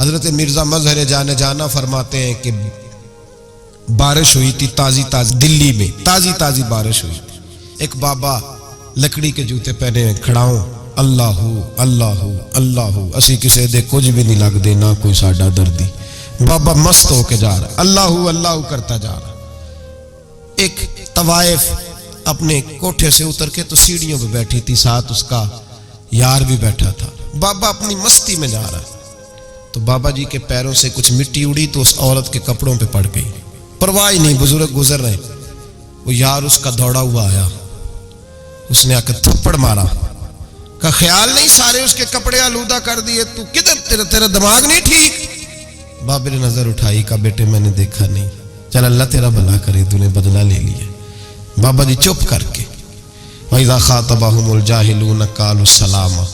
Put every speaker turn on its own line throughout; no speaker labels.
حضرت مرزا مظہر جانے جانا فرماتے ہیں کہ بارش ہوئی تھی تازی تازی، دلی میں تازی تازی بارش ہوئی تھی. ایک بابا لکڑی کے جوتے پہنے کھڑا ہوں، اللہ اللہ اللہ، اسی کسے دے کچھ بھی نہیں لگ دے، نہ کوئی ساڈا دردی. بابا مست ہو کے جا رہا ہے، اللہ اللہ کرتا جا رہا. ایک طوائف اپنے کوٹھے سے اتر کے تو سیڑھیوں پہ بیٹھی تھی، ساتھ اس کا یار بھی بیٹھا تھا. بابا اپنی مستی میں جا رہا تو بابا جی کے پیروں سے کچھ مٹی اڑی تو اس عورت کے کپڑوں پہ پڑ گئی. پرواہ نہیں، بزرگ گزر رہے. وہ یار اس کا دوڑا ہوا آیا، اس نے آ کر تھپڑ مارا. کا خیال نہیں سارے اس کے کپڑے آلودہ کر دیے، تو کدھر تیرا دماغ نہیں ٹھیک؟ بابے نے نظر اٹھائی، کہا بیٹے میں نے دیکھا نہیں، چل اللہ تیرا بھلا کرے، تو نے بدلہ لے لیا. بابا جی چپ کر کے وَإِذَا خَاطَبَهُمُ الْجَاهِلُونَ قَالُوا سَلَامًا،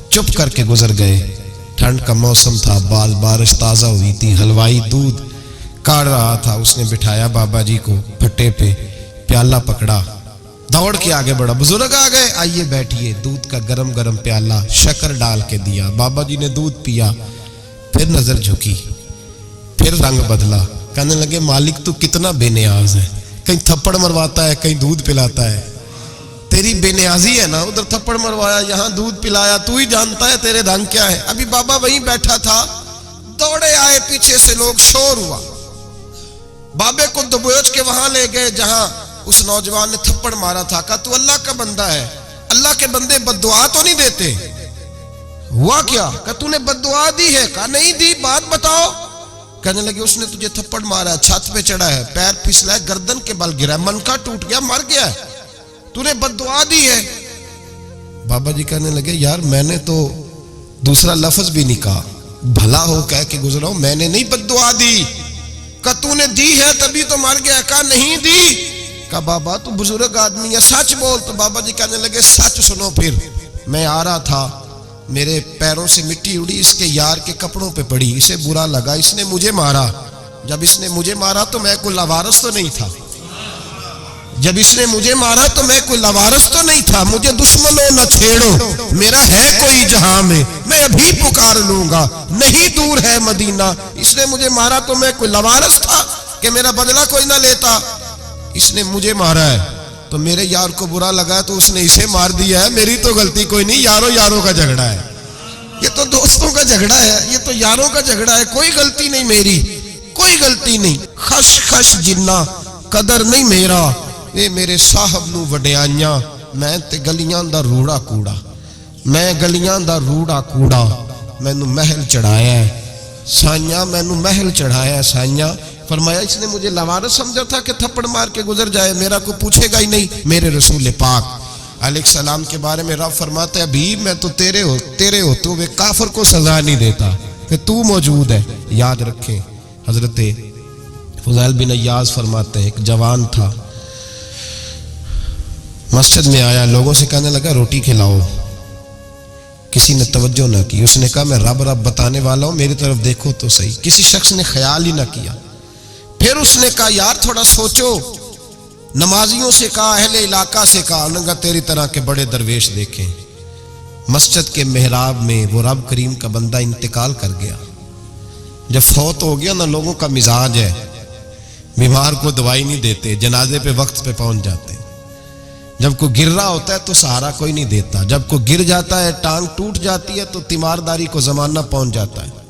چپ کر کے گزر گئے. ٹھنڈ کا موسم تھا، بارش تازہ ہوئی تھی، حلوائی دودھ کاڑ رہا تھا. اس نے بٹھایا بابا جی کو پھٹے پہ، پیالہ پکڑا، دوڑ کے آگے بڑھا. بزرگ آ گئے، آئیے بیٹھیے. دودھ کا گرم گرم پیالہ شکر ڈال کے دیا. بابا جی نے دودھ پیا، پھر نظر جھکی، پھر رنگ بدلا. کہنے لگے مالک تو کتنا بے نیاز ہے، کہیں تھپڑ مرواتا ہے، کہیں دودھ پلاتا ہے. تیری بے نیازی ہے نا، ادھر تھپڑ مروایا، یہاں دودھ پلایا، تو ہی جانتا ہے تیرے رنگ کیا ہے. ابھی بابا وہیں بیٹھا تھا، دوڑے آئے پیچھے سے لوگ، شور ہوا. بابے کو دبوچ کے وہاں لے گئے جہاں اس نوجوان نے تھپڑ مارا تھا. کہا تو اللہ کا بندہ ہے، اللہ کے بندے بد دعا تو نہیں دیتے. ہوا کیا؟ کہا تو نے بد دعا دی ہے؟ کہا نہیں دی، بات بتاؤ. کہنے لگے اس نے تجھے تھپڑ مارا ہے، چھت پہ چڑھا ہے، پیر پھسلا ہے، گردن کے بل گرا ہے، منکا ٹوٹ گیا، مر گیا ہے، تو نے بد دعا دی ہے. بابا جی کہنے لگے یار میں نے تو دوسرا لفظ بھی نہیں کہا، بھلا ہو کہہ کے گزرا ہوں، میں نے نہیں بد دعا دی. کہا تو نے دی ہے تبھی تو مر گیا. کہا نہیں دی. کہا بابا تو بزرگ آدمی ہے، سچ بول. تو بابا جی کہنے لگے سچ سنو. پھر میں آ رہا تھا، میرے پیروں سے مٹی اڑی، اس کے یار کے کپڑوں پہ پڑی، اسے برا لگا، اس نے مجھے مارا. جب اس نے مجھے مارا تو میں کوئی لاوارث تو نہیں تھا، جب اس نے مجھے مارا تو میں کوئی لاوارث تو نہیں تھا. مجھے دشمنوں نہ چھیڑو، میرا ہے کوئی جہاں میں ابھی پکار لوں گا، نہیں دور ہے مدینہ. اس نے مجھے مارا تو میں کوئی لاوارث تھا کہ میرا بدلہ کوئی نہ لیتا. اس نے مجھے مارا ہے تو میرے یار کو برا لگا تو اس نے اسے مار دیا ہے، میری تو غلطی کوئی نہیں. یاروں کا جھگڑا ہے، یہ تو دوستوں کا جھگڑا ہے، یہ تو یاروں کا جھگڑا ہے، کوئی غلطی نہیں میری، کوئی غلطی نہیں. خش خش جنہ قدر نہیں میرا، اے میرے صاحب نو وڈیاں، میں تے گلیاں دا روڑا کوڑا، میں گلیاں دا روڑا کوڑا. مینوں محل چڑھایا ہے سائیاں، مینوں محل چڑھایا ہے سائیاں. فرمایا اس نے مجھے لاوارث سمجھا تھا کہ تھپڑ مار کے گزر جائے، میرا کوئی پوچھے گا ہی نہیں. میرے رسول پاک علیہ السلام کے بارے میں رب فرماتا ہے ابھی میں تو تیرے ہوتے ہوئے کافر کو سزا نہیں دیتا کہ تو موجود ہے. یاد رکھیں حضرت فضیل بن عیاض فرماتے ہیں ایک جوان تھا، مسجد میں آیا، لوگوں سے کہنے لگا روٹی کھلاؤ. کسی نے توجہ نہ کی. اس نے کہا میں رب بتانے والا ہوں، میری طرف دیکھو تو صحیح. کسی شخص نے خیال ہی نہ کیا. پھر اس نے کہا یار تھوڑا سوچو. نمازیوں سے کہا، اہل علاقہ سے کہا، انہوں نے کہا تیری طرح کے بڑے درویش دیکھیں. مسجد کے محراب میں وہ رب کریم کا بندہ انتقال کر گیا. جب فوت ہو گیا نا، لوگوں کا مزاج ہے بیمار کو دوائی نہیں دیتے، جنازے پہ وقت پہ پہنچ جاتے. جب کوئی گر رہا ہوتا ہے تو سہارا کوئی نہیں دیتا، جب کوئی گر جاتا ہے ٹانگ ٹوٹ جاتی ہے تو تیمارداری کو زمانہ پہنچ جاتا ہے.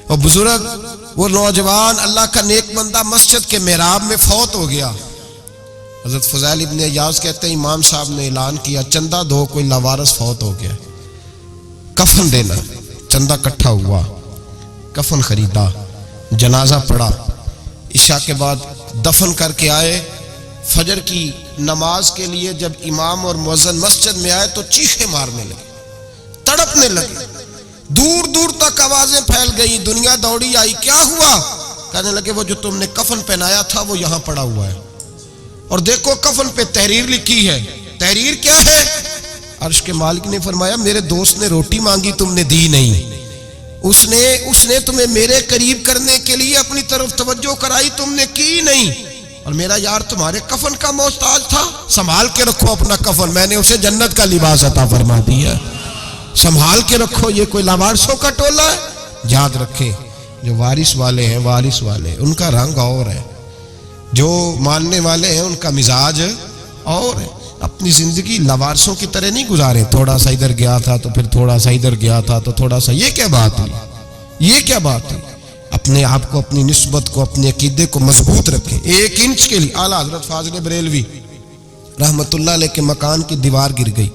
اور بزرگ وہ نوجوان اللہ کا نیک بندہ مسجد کے محراب میں فوت ہو گیا. حضرت فضیل ابن عیاض کہتے ہیں امام صاحب نے اعلان کیا چندہ دو، کوئی لاوارث فوت ہو گیا، کفن دینا. چندہ کٹھا ہوا، کفن خریدا، جنازہ پڑھا، عشاء کے بعد دفن کر کے آئے. فجر کی نماز کے لیے جب امام اور مؤذن مسجد میں آئے تو چیخیں مارنے لگے، تڑپنے لگے، دور دور تک آوازیں پھیل گئی. دنیا دوڑی آئی، کیا ہوا؟ کہنے لگے وہ جو تم نے کفن پہنایا تھا وہ یہاں پڑا ہوا ہے، اور دیکھو کفن پہ تحریر لکھی ہے. تحریر کیا ہے؟ عرش کے مالک نے فرمایا میرے دوست نے روٹی مانگی تم نے دی نہیں، اس نے تمہیں میرے قریب کرنے کے لیے اپنی طرف توجہ کرائی، تم نے کی نہیں. اور میرا یار تمہارے کفن کا محتاج تھا، سنبھال کے رکھو اپنا کفن، میں نے اسے جنت کا لباس عطا فرما دیا، سنبھال کے رکھو. یہ کوئی لاوارثوں کا ٹولہ ہے؟ یاد رکھیں جو وارث والے ہیں، وارث والے ان کا رنگ اور ہے، جو ماننے والے ہیں ان کا مزاج اور ہے. اپنی زندگی لوارثوں کی طرح نہیں گزاریں، تھوڑا سا ادھر گیا تھا تو پھر تھوڑا سا ادھر گیا تھا تو تھوڑا سا. یہ کیا بات ہوئی؟ یہ کیا بات ہوئی؟ اپنے آپ کو، اپنی نسبت کو، اپنے عقیدے کو مضبوط رکھیں. 1 انچ کے لیے اعلیٰ حضرت فاضل بریلوی رحمت اللہ علیہ کے مکان کی دیوار گر گئی.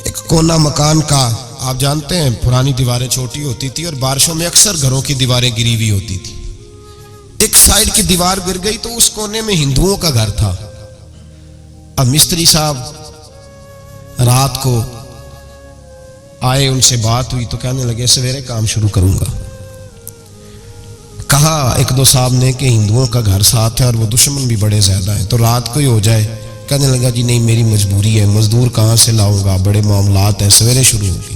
ایک کونا مکان کا، آپ جانتے ہیں پرانی دیواریں چھوٹی ہوتی تھی اور بارشوں میں اکثر گھروں کی دیواریں گری ہوئی ہوتی تھی. ایک سائیڈ کی دیوار گر گئی تو اس کونے میں ہندوؤں کا گھر تھا. اب مستری صاحب رات کو آئے، ان سے بات ہوئی تو کہنے لگے سویرے کام شروع کروں گا. کہا 1-2 صاحب نے کہ ہندوؤں کا گھر ساتھ ہے اور وہ دشمن بھی بڑے زیادہ ہیں تو رات کو ہی ہو جائے. کہنے لگا جی نہیں میری مجبوری ہے، مزدور کہاں سے لاؤں گا، بڑے معاملات ہیں، سویرے شروع ہوگی.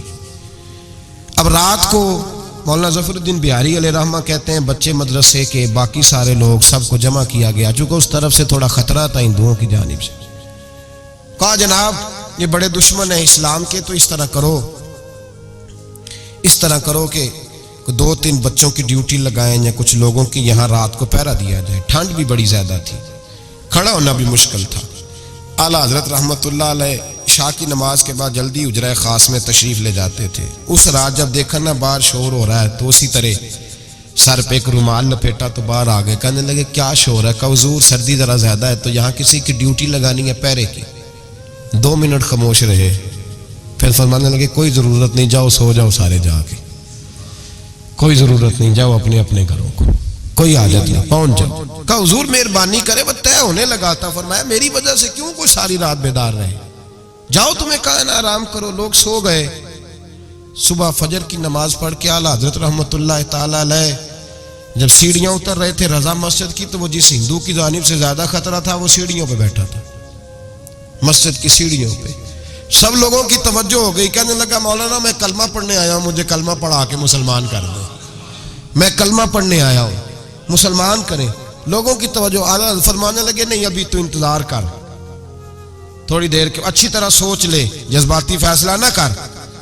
اب رات کو مولانا ظفر الدین بہاری علیہ رحمہ کہتے ہیں بچے مدرسے کے، باقی سارے لوگ، سب کو جمع کیا گیا چونکہ اس طرف سے تھوڑا خطرہ تھا ہندوؤں کی جانب سے. کہا جناب یہ بڑے دشمن ہیں اسلام کے، تو اس طرح کرو کہ 2-3 بچوں کی ڈیوٹی لگائیں یا کچھ لوگوں کی یہاں رات کو پہرا دیا جائے. ٹھنڈ بھی بڑی زیادہ تھی، کھڑا ہونا بھی مشکل تھا. اعلیٰ حضرت رحمت اللہ علیہ عشاء کی نماز کے بعد جلدی حجرہ خاص میں تشریف لے جاتے تھے. اس رات جب دیکھا نا باہر شور ہو رہا ہے تو اسی طرح سر پہ ایک رومال لپیٹا تو باہر آ گئے. کہنے لگے کیا شور ہے؟ کہ حضور سردی ذرا زیادہ ہے تو یہاں کسی کی ڈیوٹی لگانی ہے پہرے کی. 2 منٹ خاموش رہے، پھر فرمانے لگے کوئی ضرورت نہیں، جاؤ سو جاؤ سارے جا کے، کوئی ضرورت نہیں، جاؤ اپنے اپنے گھروں کو، کوئی حاجت نہیں، پہنچ جاؤ. کہا حضور مہربانی کرے، وہ طے ہونے لگا تھا. فرمایا میری وجہ سے کیوں کوئی ساری رات بیدار رہے، جاؤ تمہیں کہا نا آرام کرو. لوگ سو گئے. صبح فجر کی نماز پڑھ کے اعلیٰ حضرت رحمت اللہ تعالی علیہ جب سیڑھیاں اتر رہے تھے رضا مسجد کی، تو وہ جس ہندو کی جانب سے زیادہ خطرہ تھا وہ سیڑھیوں پہ بیٹھا تھا، مسجد کی سیڑھیوں پہ. سب لوگوں کی توجہ ہو گئی. کہنے لگا مولانا میں کلمہ پڑھنے آیا ہوں، مجھے کلمہ پڑھا کے مسلمان کر دیں، میں کلمہ پڑھنے آیا ہوں، مسلمان کریں. لوگوں کی توجہ. اعلیٰ فرمانے لگے نہیں ابھی تو انتظار کر، تھوڑی دیر کے اچھی طرح سوچ لے، جذباتی فیصلہ نہ کر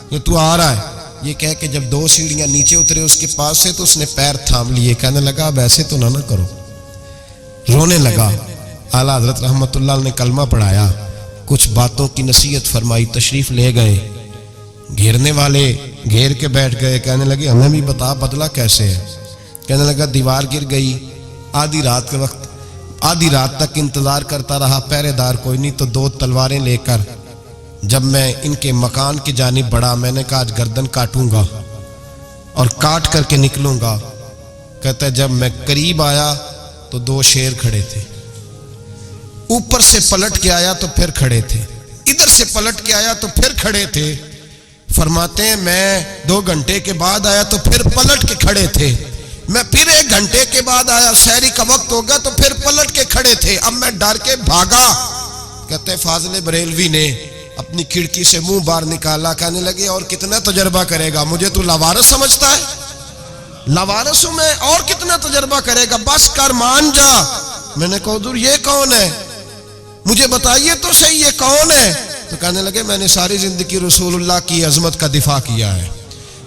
کہ تو آ رہا ہے. یہ کہہ کے جب 2 سیڑھیاں نیچے اترے اس کے پاس سے تو اس نے پیر تھام لیے. کہنے لگا اب ایسے تو نہ کرو، رونے لگا. اعلیٰ حضرت رحمت اللہ نے کلمہ پڑھایا، کچھ باتوں کی نصیحت فرمائی، تشریف لے گئے. گھیرنے والے گھیر کے بیٹھ گئے. کہنے لگے ہمیں بھی بتا بدلہ کیسے ہے. کہنے لگا دیوار گر گئی، آدھی رات کے وقت، آدھی رات تک انتظار کرتا رہا، پہرے دار کوئی نہیں، تو 2 تلواریں لے کر جب میں ان کے مکان کی جانب بڑھا، میں نے کہا آج گردن کاٹوں گا اور کاٹ کر کے نکلوں گا. کہتا ہے جب میں قریب آیا تو 2 شیر کھڑے تھے، اوپر سے پلٹ کے آیا تو پھر کھڑے تھے، ادھر سے پلٹ کے آیا تو پھر کھڑے تھے. فرماتے ہیں میں 2 گھنٹے کے بعد آیا تو پھر پلٹ کے کھڑے تھے، میں پھر 1 گھنٹے کے بعد آیا، سحری کا وقت ہو گیا تو پھر پلٹ کے کھڑے تھے. اب میں ڈر کے بھاگا. کہتے ہیں فاضل بریلوی نے اپنی کھڑکی سے منہ باہر نکالا. کہنے لگے اور کتنا تجربہ کرے گا، مجھے تو لاوارث سمجھتا ہے، لاوارث ہوں میں، اور کتنا تجربہ کرے گا، بس کر مان جا. میں نے کہا حضور یہ کون ہے، مجھے بتائیے تو صحیح یہ کون ہے. تو کہنے لگے میں نے ساری زندگی رسول اللہ کی عظمت کا دفاع کیا ہے،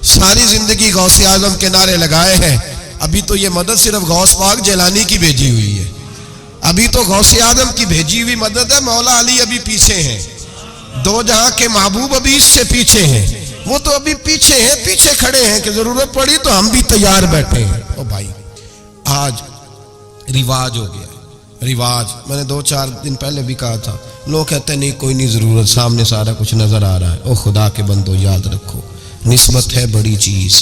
ساری زندگی غوث اعظم کے نعرے لگائے ہیں. ابھی تو یہ مدد صرف غوث پاک جیلانی کی بھیجی ہوئی ہے، ابھی تو غوث اعظم کی بھیجی ہوئی مدد ہے. مولا علی ابھی پیچھے ہیں، 2 جہاں کے محبوب ابھی اس سے پیچھے ہیں، وہ تو ابھی پیچھے ہیں، پیچھے کھڑے ہیں کہ ضرورت پڑی تو ہم بھی تیار بیٹھے ہیں. او بھائی آج رواج ہو گیا، رواج. میں نے 2-4 دن پہلے بھی کہا تھا، لوگ کہتے ہیں نہیں کوئی نہیں ضرورت، سامنے سارا کچھ نظر آ رہا ہے. او خدا کے بندو یاد رکھو نسبت ہے بڑی چیز،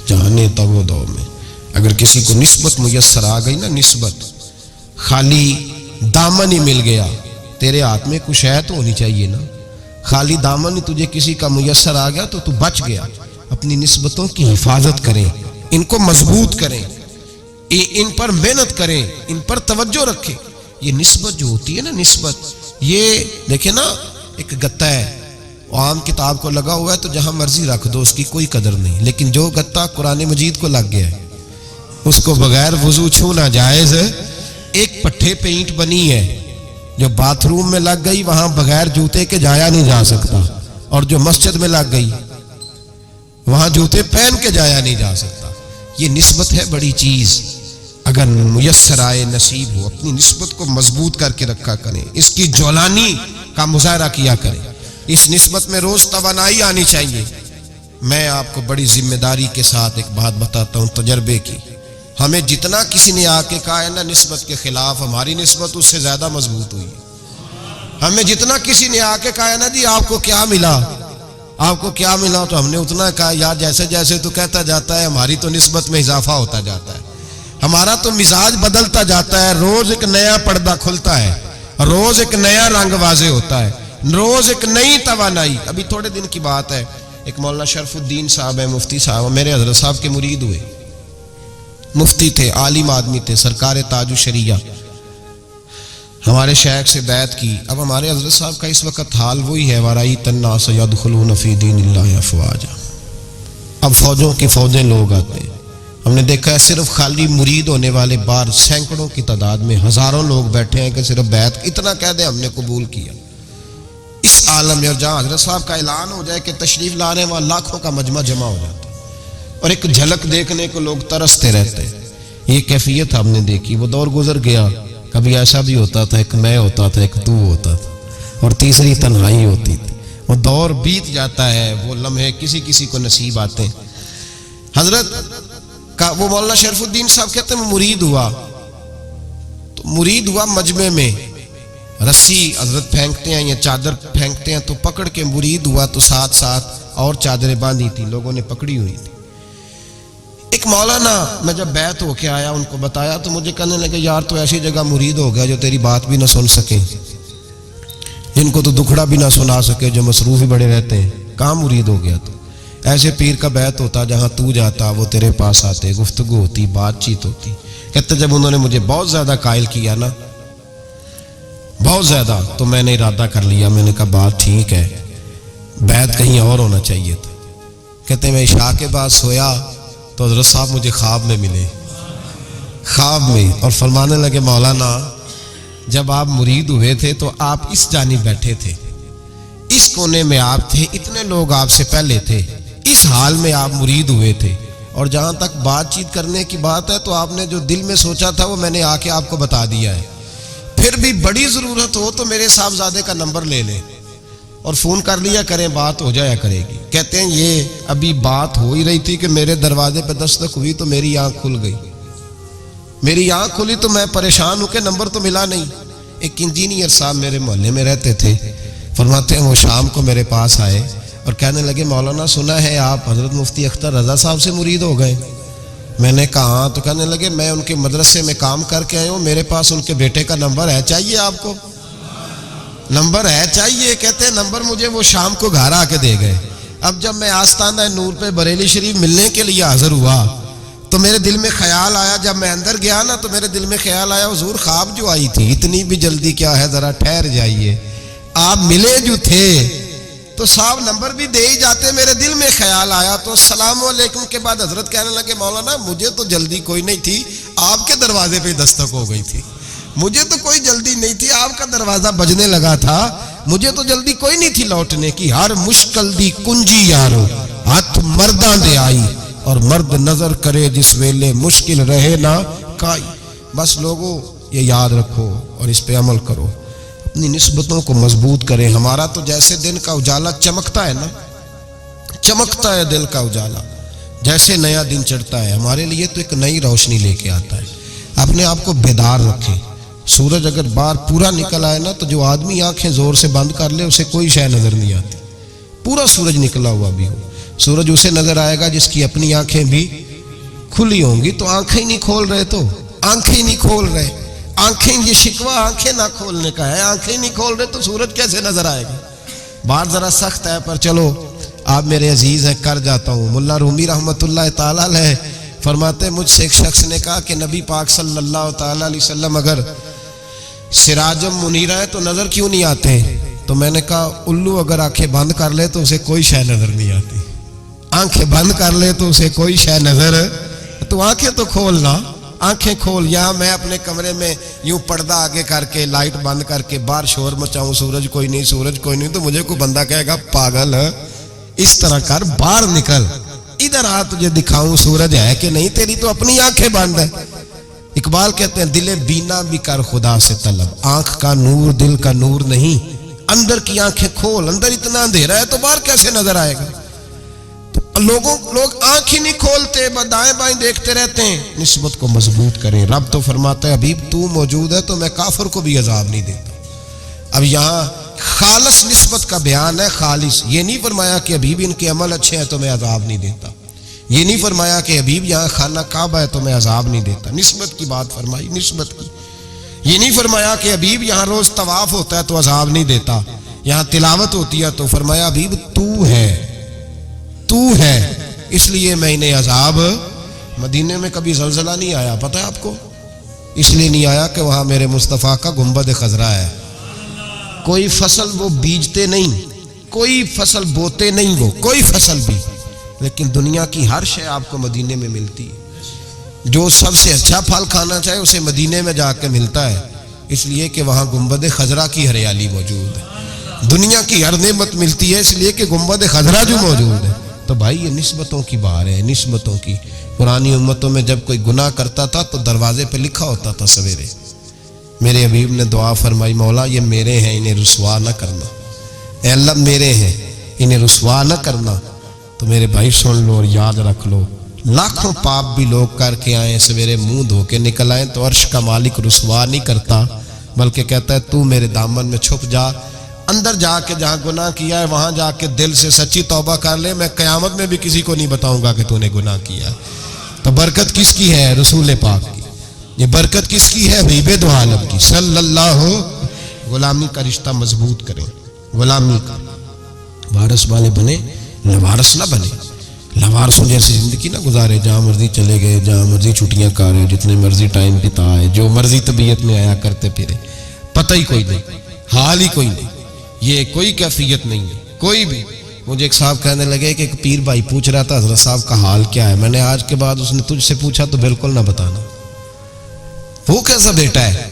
جانے تب و دو میں. اگر کسی کو نسبت میسر آ گئی نا، نسبت، خالی دامن ہی مل گیا، تیرے ہاتھ میں کچھ ہے تو ہونی چاہیے نا. خالی دامن ہی تجھے کسی کا میسر آ گیا تو بچ گیا. اپنی نسبتوں کی حفاظت کریں، ان کو مضبوط کریں، ان پر محنت کریں، ان پر توجہ رکھیں. یہ نسبت جو ہوتی ہے نا، نسبت، یہ دیکھیں نا ایک گتا ہے، عام کتاب کو لگا ہوا ہے تو جہاں مرضی رکھ دو، اس کی کوئی قدر نہیں. لیکن جو گتا قرآن مجید کو لگ گیا ہے اس کو بغیر وضو چھونا جائز ہے. ایک پٹھے پہ اینٹ بنی ہے جو باتھ روم میں لگ گئی، وہاں بغیر جوتے کے جایا نہیں جا سکتا، اور جو مسجد میں لگ گئی وہاں جوتے پہن کے جایا نہیں جا سکتا. یہ نسبت ہے بڑی چیز. اگر میسر آئے نصیب ہو اپنی نسبت کو مضبوط کر کے رکھا کریں, اس کی جولانی کا مظاہرہ کیا کریں. اس نسبت میں روز توانائی آنی چاہیے. میں آپ کو بڑی ذمہ داری کے ساتھ ایک بات بتاتا ہوں تجربے کی. ہمیں جتنا کسی نے آ کے کہا ہے نا نسبت کے خلاف, ہماری نسبت اس سے زیادہ مضبوط ہوئی. ہمیں جتنا کسی نے آ کے کہا ہے نا جی آپ کو کیا ملا, آپ کو کیا ملا, تو ہم نے اتنا کہا یار جیسے جیسے تو کہتا جاتا ہے ہماری تو نسبت میں اضافہ ہوتا جاتا ہے, ہمارا تو مزاج بدلتا جاتا ہے. روز ایک نیا پردہ کھلتا ہے, روز ایک نیا رنگ واضح ہوتا ہے, روز ایک نئی توانائی. ابھی تھوڑے دن کی بات ہے, ایک مولانا شرف الدین صاحب ہے, مفتی صاحب, میرے حضرت صاحب کے مرید ہوئے. مفتی تھے, عالم آدمی تھے, سرکار تاج الشریعہ, ہمارے شیخ سے بیعت کی. اب ہمارے حضرت صاحب کا اس وقت حال وہی ہے, وَرَأَيْتَ النَّاسَ يَدْخُلُونَ فِي دِينِ اللَّهِ أَفْوَاجًا. اب فوجوں کی فوجیں لوگ آتے ہیں. ہم نے دیکھا ہے صرف خالی مرید ہونے والے بار سینکڑوں کی تعداد میں ہزاروں لوگ بیٹھے ہیں کہ صرف بیعت اتنا کہہ دیں ہم نے قبول کیا. اس عالم میں, اور جہاں حضرت صاحب کا اعلان ہو جائے کہ تشریف لانے وہاں لاکھوں کا مجمع جمع ہو جاتا ہے, اور ایک جھلک دیکھنے کو لوگ ترستے رہتے ہیں. یہ کیفیت ہم نے دیکھی. وہ دور گزر گیا, کبھی ایسا بھی ہوتا تھا ایک میں ہوتا تھا, ایک تو ہوتا تھا, اور تیسری تنہائی ہوتی تھی. وہ دور بیت جاتا ہے, وہ لمحے کسی کسی کو نصیب آتے ہیں. حضرت کا وہ مولانا شرف الدین صاحب کہتے ہیں مرید ہوا, تو مرید ہوا مجمع میں, رسی حضرت پھینکتے ہیں یا چادر پھینکتے ہیں تو پکڑ کے مرید ہوا, تو ساتھ ساتھ اور چادریں باندھی تھی, لوگوں نے پکڑی ہوئی تھی. ایک مولانا, میں جب بیعت ہو کے آیا ان کو بتایا تو مجھے کہنے لگے یار تو ایسی جگہ مرید ہو گیا جو تیری بات بھی نہ سن سکے, جن کو تو دکھڑا بھی نہ سنا سکے, جو مصروف ہی بڑے رہتے ہیں. کہاں مرید ہو گیا تو؟ ایسے پیر کا بیعت ہوتا جہاں تو جاتا, وہ تیرے پاس آتے, گفتگو ہوتی, بات چیت ہوتی. کہتے جب انہوں نے مجھے بہت زیادہ قائل کیا نا, بہت زیادہ, تو میں نے ارادہ کر لیا. میں نے کہا بات ٹھیک ہے, بیعت کہیں اور ہونا چاہیے تھا. کہتے میں عشاء کے بعد سویا تو حضرت صاحب مجھے خواب میں ملے, خواب میں, اور فرمانے لگے مولانا جب آپ مرید ہوئے تھے تو آپ اس جانب بیٹھے تھے, اس کونے میں آپ تھے, اتنے لوگ آپ سے پہلے تھے, اس حال میں آپ مرید ہوئے تھے, اور جہاں تک بات چیت کرنے کی بات ہے تو آپ نے جو دل میں سوچا تھا وہ میں نے آ کے آپ کو بتا دیا ہے. پھر بھی بڑی ضرورت ہو تو میرے صاحبزادے کا نمبر لے لیں اور فون کر لیا کریں, بات ہو جایا کرے گی. کہتے ہیں یہ ابھی بات ہو ہی رہی تھی کہ میرے دروازے پہ دستک ہوئی تو میری آنکھ کھل گئی. میری آنکھ کھلی تو میں پریشان ہوں کہ نمبر تو ملا نہیں. ایک انجینئر صاحب میرے محلے میں رہتے تھے, فرماتے ہیں وہ شام کو میرے پاس آئے اور کہنے لگے مولانا سنا ہے آپ حضرت مفتی اختر رضا صاحب سے مرید ہو گئے. میں نے کہا ہاں. تو کہنے لگے میں ان کے مدرسے میں کام کر کے آئے ہوں, میرے پاس ان کے بیٹے کا نمبر ہے, چاہیے آپ کو؟ نمبر ہے چاہیے. کہتے ہیں نمبر مجھے وہ شام کو گھر آ کے دے گئے. اب جب میں آستانہ نور پہ بریلی شریف ملنے کے لیے حاضر ہوا تو میرے دل میں خیال آیا, جب میں اندر گیا نا تو میرے دل میں خیال آیا حضور خواب جو آئی تھی اتنی بھی جلدی کیا ہے, ذرا ٹھہر جائیے, آپ ملے جو تھے تو صاحب نمبر بھی دے ہی جاتے. میرے دل میں خیال آیا تو السلام علیکم کے بعد حضرت کہنے لگے مولانا مجھے تو جلدی کوئی نہیں تھی, آپ کے دروازے پہ دستک ہو گئی تھی, مجھے تو کوئی جلدی نہیں تھی, آپ کا دروازہ بجنے لگا تھا, مجھے تو جلدی کوئی نہیں تھی لوٹنے کی. ہر مشکل دی کنجی یارو ہاتھ مرداں دے آئی, اور مرد نظر کرے جس ویلے مشکل رہے نہ کائی. بس لوگوں یہ یاد رکھو اور اس پہ عمل کرو, اپنی نسبتوں کو مضبوط کریں. ہمارا تو جیسے دن کا اجالا چمکتا ہے نا, چمکتا ہے دل کا اجالا, جیسے نیا دن چڑھتا ہے ہمارے لیے تو ایک نئی روشنی لے کے آتا ہے. اپنے آپ کو بیدار رکھیں. سورج اگر باہر پورا نکل آئے نا تو جو آدمی آنکھیں زور سے بند کر لے اسے کوئی شے نظر نہیں آتی. پورا سورج نکلا ہوا بھی ہو, سورج اسے نظر آئے گا جس کی اپنی آنکھیں بھی کھلی ہوں گی. تو آنکھیں نہیں کھول رہے, تو آنکھیں نہیں کھول رہے, آنکھیں, یہ شکوہ آنکھیں نہ کھولنے کا ہے, آنکھیں نہیں کھول رہے تو سورج کیسے نظر آئے گا. بات ذرا سخت ہے پر چلو آپ میرے عزیز ہیں, کر جاتا ہوں. ملا رومی رحمت اللہ تعالی علیہ فرماتے مجھ سے ایک شخص نے کہا کہ نبی پاک صلی اللہ تعالی علیہ وسلم اگر سراجم منیرہ ہے تو نظر کیوں نہیں آتے؟ تو میں نے کہا الو اگر آنکھیں بند کر لے تو اسے کوئی شے نظر نہیں آتی. آنکھیں بند کر لے تو اسے کوئی شے نظر, تو آنکھیں تو کھولنا, آنکھیں کھول. یہاں میں اپنے کمرے میں یوں پردہ آگے کر کے لائٹ بند کر کے باہر شور مچاؤں, سورج کوئی نہیں, سورج کوئی نہیں, تو مجھے کوئی بندہ کہے گا پاگل, اس طرح کر, باہر نکل, ادھر آ تجھے دکھاؤں سورج ہے کہ نہیں، تیری تو اپنی آنکھیں بند ہے۔ اقبال کہتے ہیں دل بینا بھی کر خدا سے طلب، آنکھ کا نور دل کا نور نہیں، اندر کی آنکھیں کھول، اندر اتنا اندھیرا ہے تو باہر کیسے نظر آئے گا؟ لوگ آنکھ ہی نہیں کھولتے، دائیں بائیں دیکھتے رہتے ہیں۔ نسبت کو مضبوط کریں۔ رب تو فرماتا ہے حبیب تو موجود ہے تو میں کافر کو بھی عذاب نہیں دیتا۔ اب یہاں خالص نسبت کا بیان ہے، خالص، یہ نہیں فرمایا کہ حبیب ان کے عمل اچھے ہیں تو میں عذاب نہیں دیتا، یہ نہیں فرمایا کہ حبیب یہاں خانہ کعبہ ہے تو میں عذاب نہیں دیتا، نسبت کی بات فرمائی، نسبت کی۔ یہ نہیں فرمایا کہ حبیب یہاں روز طواف ہوتا ہے تو عذاب نہیں دیتا، یہاں تلاوت ہوتی ہے تو فرمایا حبیب تو ہے اس لیے میں انہیں عذاب۔ مدینے میں کبھی زلزلہ نہیں آیا، پتہ ہے آپ کو؟ اس لیے نہیں آیا کہ وہاں میرے مصطفیٰ کا گنبد خضرا ہے۔ کوئی فصل وہ بیجتے نہیں، کوئی فصل بوتے نہیں، وہ کوئی فصل بھی، لیکن دنیا کی ہر شے آپ کو مدینے میں ملتی ہے۔ جو سب سے اچھا پھل کھانا چاہے اسے مدینے میں جا کے ملتا ہے، اس لیے کہ وہاں گنبد خضرا کی ہریالی موجود ہے۔ دنیا کی ہر نعمت ملتی ہے اس لیے کہ گنبد خضرا جو موجود ہے۔ تو بھائی یہ نسبتوں کی بہار ہے، نسبتوں کی۔ پرانی امتوں میں جب کوئی گناہ کرتا تھا تو دروازے پہ لکھا ہوتا تھا سویرے، میرے حبیب نے دعا فرمائی مولا یہ میرے ہیں انہیں رسوا نہ کرنا، اے اللہ میرے ہیں انہیں رسوا نہ کرنا۔ تو میرے بھائی سن لو اور یاد رکھ لو، لاکھوں پاپ بھی لوگ کر کے آئیں، سویرے منہ دھو کے نکل آئیں تو عرش کا مالک رسوا نہیں کرتا، بلکہ کہتا ہے تو میرے دامن میں چھپ جا، اندر جا کے جہاں گناہ کیا ہے وہاں جا کے دل سے سچی توبہ کر لے، میں قیامت میں بھی کسی کو نہیں بتاؤں گا کہ تو نے گناہ کیا ہے۔ تو برکت کس کی ہے؟ رسول پاک کی۔ یہ برکت کس کی ہے؟ حبیب دو عالم کی صلی اللہ۔ غلامی کا رشتہ مضبوط کریں، غلامی کا، وارث والے بنے، لوارث نہ بنے۔ لوارثوں جیسی زندگی نہ گزارے، جہاں مرضی چلے گئے، جہاں مرضی چھٹیاں کارے، جتنے مرضی ٹائم بتائے، جو مرضی طبیعت میں آیا کرتے پھرے، پتہ ہی کوئی نہیں، حال ہی کوئی نہیں، یہ کوئی کیفیت نہیں ہے کوئی بھی۔ مجھے ایک صاحب کہنے لگے کہ ایک پیر بھائی پوچھ رہا تھا حضرت صاحب کا حال کیا ہے، میں نے آج کے بعد اس نے تجھ سے پوچھا تو بالکل نہ بتانا۔ وہ کیسا بیٹا ہے،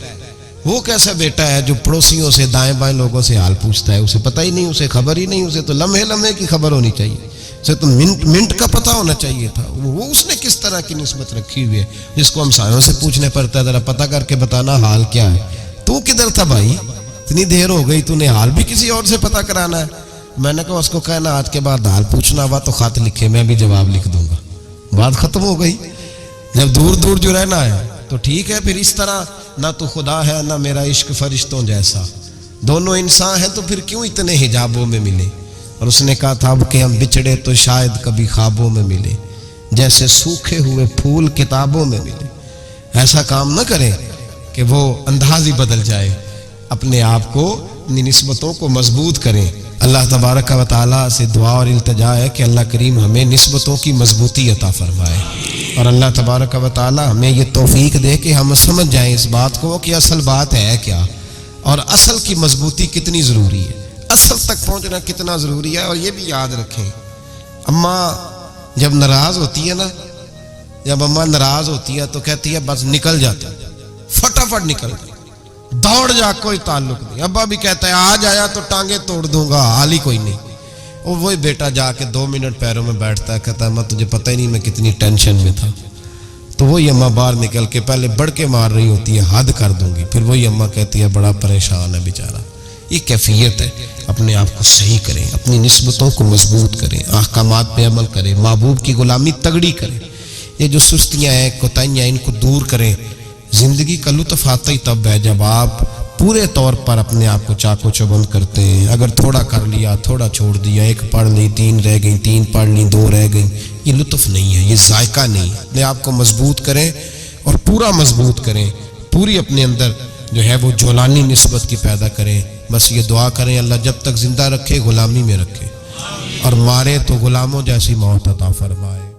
وہ کیسا بیٹا ہے جو پڑوسیوں سے دائیں بائیں لوگوں سے حال پوچھتا ہے، اسے پتہ ہی نہیں، اسے خبر ہی نہیں، اسے تو لمحے لمحے کی خبر ہونی چاہیے، اسے تو منٹ کا پتہ ہونا چاہیے تھا۔ وہ اس نے کس طرح کی نسبت رکھی ہوئی ہے جس کو ہم سایوں سے پوچھنے پڑتا ہے ذرا پتہ کر کے بتانا حال کیا ہے۔ تو کدھر تھا بھائی، اتنی دیر ہو گئی، تو نے حال بھی کسی اور سے پتہ کرانا ہے۔ میں نے کہا اس کو کہنا آج کے بعد حال پوچھنا ہوا تو خط لکھے، میں بھی جواب لکھ دوں گا، بات ختم ہو گئی۔ جب دور دور جو رہنا ہے تو ٹھیک ہے، پھر اس طرح نہ تو خدا ہے نہ میرا عشق فرشتوں جیسا، دونوں انسان ہیں تو پھر کیوں اتنے حجابوں میں ملے؟ اور اس نے کہا تھا اب کہ ہم بچھڑے تو شاید کبھی خوابوں میں ملے، جیسے سوکھے ہوئے پھول کتابوں میں ملے۔ ایسا کام نہ کریں کہ وہ انداز ہی بدل جائے، اپنے آپ کو، اپنی نسبتوں کو مضبوط کریں۔ اللہ تبارک و تعالیٰ سے دعا اور التجا ہے کہ اللہ کریم ہمیں نسبتوں کی مضبوطی عطا فرمائے، اور اللہ تبارک و تعالیٰ ہمیں یہ توفیق دے کہ ہم سمجھ جائیں اس بات کو کہ اصل بات ہے کیا، اور اصل کی مضبوطی کتنی ضروری ہے، اصل تک پہنچنا کتنا ضروری ہے۔ اور یہ بھی یاد رکھیں، اماں جب ناراض ہوتی ہے نا، جب اماں ناراض ہوتی ہے تو کہتی ہے بس نکل جاتا، فٹافٹ نکل جاتا، دوڑ جا، کوئی تعلق نہیں۔ ابا بھی کہتا ہے آج آیا تو ٹانگیں توڑ دوں گا، حال ہی کوئی نہیں۔ اور وہی بیٹا جا کے 2 منٹ پیروں میں بیٹھتا ہے، کہتا ہے اماں تجھے پتہ ہی نہیں میں کتنی ٹینشن میں تھا۔ تو وہی اماں باہر نکل کے پہلے بڑھ کے مار رہی ہوتی ہے حد کر دوں گی، پھر وہی اماں کہتی ہے بڑا پریشان ہے بیچارہ۔ یہ کیفیت ہے، اپنے آپ کو صحیح کریں، اپنی نسبتوں کو مضبوط کریں، احکامات پہ عمل کریں، محبوب کی غلامی تگڑی کریں۔ یہ جو سستیاں ہیں، کوتاہیاں، ان کو دور کریں۔ زندگی کا لطف آتا ہی تب ہے جب آپ پورے طور پر اپنے آپ کو چاق و چوبند کرتے ہیں۔ اگر تھوڑا کر لیا، تھوڑا چھوڑ دیا، 1 پڑھ لی، 3 رہ گئیں، 3 پڑھ لی، 2 رہ گئیں، یہ لطف نہیں ہے، یہ ذائقہ نہیں ہے۔ اپنے آپ کو مضبوط کریں اور پورا مضبوط کریں، پوری اپنے اندر جو ہے وہ جولانی نسبت کی پیدا کریں۔ بس یہ دعا کریں اللہ جب تک زندہ رکھے غلامی میں رکھے، اور مارے تو غلاموں جیسی موت عطا فرمائے۔